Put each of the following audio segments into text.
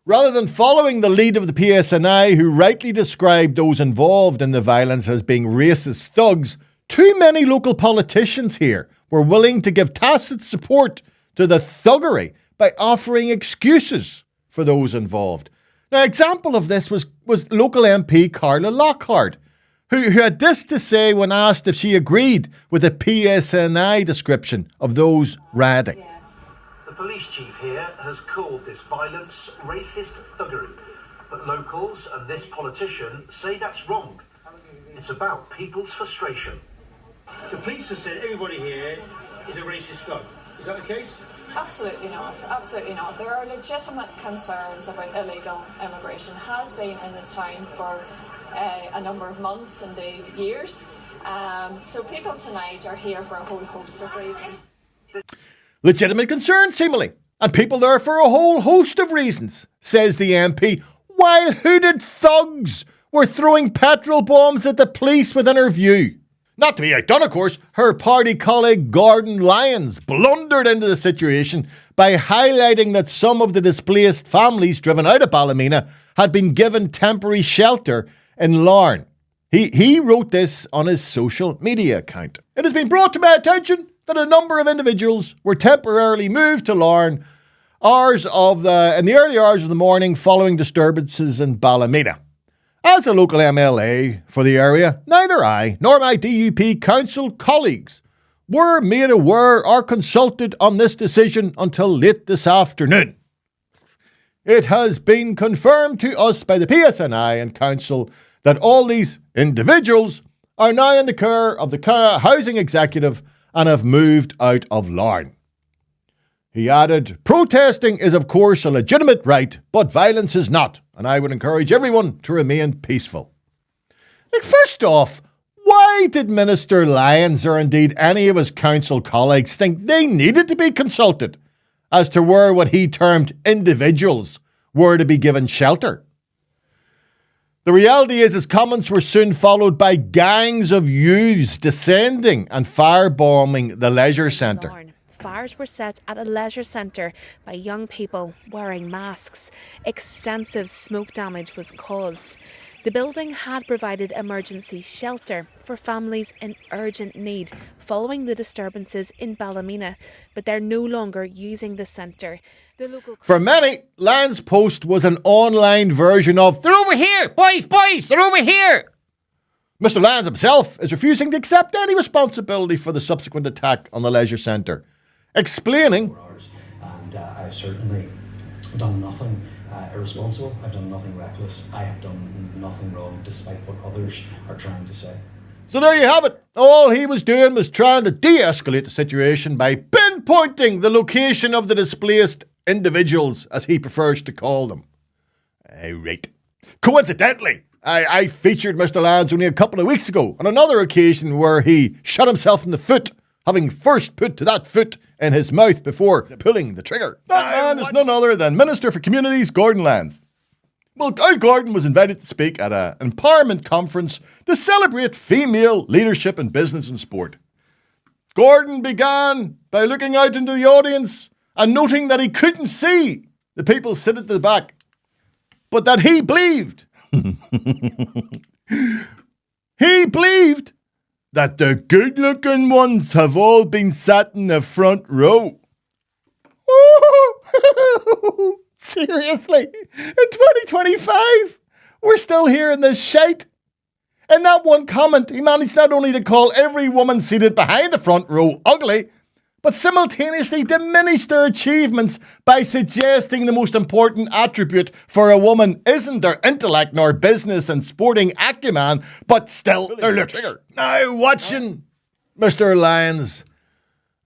Rather than following the lead of the PSNI, who rightly described those involved in the violence as being racist thugs, too many local politicians here were willing to give tacit support to the thuggery by offering excuses for those involved. Now, an example of this was local MP Carla Lockhart, who had this to say when asked if she agreed with the PSNI description of those rioting. The police chief here has called this violence racist thuggery, but locals and this politician say that's wrong. It's about people's frustration. The police have said everybody here is a racist thug. Is that the case? Absolutely not. Absolutely not. There are legitimate concerns about illegal immigration. Has been in this town for a number of months, indeed years. So people tonight are here for a whole host of reasons. Legitimate concern, seemingly. And people there for a whole host of reasons, says the MP, while hooded thugs were throwing petrol bombs at the police within her view. Not to be outdone, of course, her party colleague Gordon Lyons blundered into the situation by highlighting that some of the displaced families driven out of Ballymena had been given temporary shelter in Larne. He wrote this on his social media account. It has been brought to my attention that a number of individuals were temporarily moved to Larne in the early hours of the morning following disturbances in Ballymena. As a local MLA for the area, neither I nor my DUP council colleagues were made aware or consulted on this decision until late this afternoon. It has been confirmed to us by the PSNI and council that all these individuals are now in the care of the housing executive and have moved out of Larne. He added, protesting is of course a legitimate right, but violence is not, and I would encourage everyone to remain peaceful. First off, why did Minister Lyons or indeed any of his council colleagues think they needed to be consulted as to where what he termed individuals were to be given shelter? The reality is his comments were soon followed by gangs of youths descending and firebombing the leisure centre. Fires were set at a leisure centre by young people wearing masks. Extensive smoke damage was caused. The building had provided emergency shelter for families in urgent need following the disturbances in Ballymena, but they're no longer using the centre. For many, Lyons' post was an online version of, they're over here, boys, they're over here. Mr. Lyons himself is refusing to accept any responsibility for the subsequent attack on the leisure centre, explaining, and I've certainly done nothing irresponsible, I've done nothing reckless, I have done nothing wrong despite what others are trying to say. So there you have it. All he was doing was trying to de-escalate the situation by pinpointing the location of the displaced individuals, as he prefers to call them. Right. Coincidentally, I featured Mr. Lyons only a couple of weeks ago on another occasion where he shot himself in the foot, having first put that foot in his mouth before pulling the trigger. That man is none other than Minister for Communities, Gordon Lyons. Well, Gordon was invited to speak at an empowerment conference to celebrate female leadership in business and sport. Gordon began by looking out into the audience and noting that he couldn't see the people sitting at the back, but that he believed. He believed that the good-looking ones have all been sat in the front row. Seriously, in 2025, we're still hearing this shite. In that one comment, he managed not only to call every woman seated behind the front row ugly, but simultaneously diminish their achievements by suggesting the most important attribute for a woman isn't their intellect nor business and sporting acumen, but still their looks. Now, watching Mr. Lyons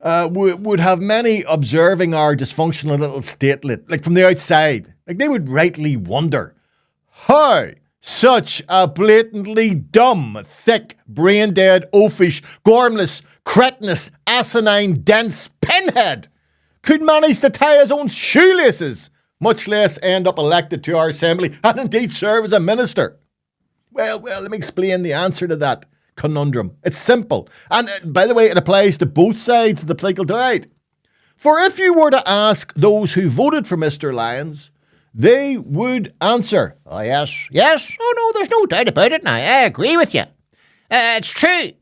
would have many observing our dysfunctional little statelet, like from the outside, like they would rightly wonder how such a blatantly dumb, thick, brain-dead, oafish, gormless, cretinous, asinine, dense pinhead could manage to tie his own shoelaces, much less end up elected to our assembly and indeed serve as a minister. Well, let me explain the answer to that conundrum. It's simple. And by the way, it applies to both sides of the political divide. For if you were to ask those who voted for Mr. Lyons they would answer, Oh, yes, yes. Oh, no, there's no doubt about it now. I agree with you. It's true.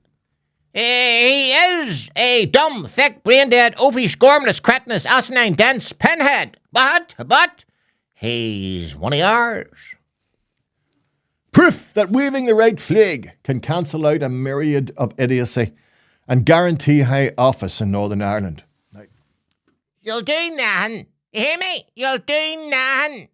He is a dumb, thick, brain-dead, ovary-scormless, cretinous, asinine, dense pinhead. But, he's one of ours. proof that waving the right flag can cancel out a myriad of idiocy and guarantee high office in Northern Ireland. You'll do nothing. You hear me? You'll do nothing.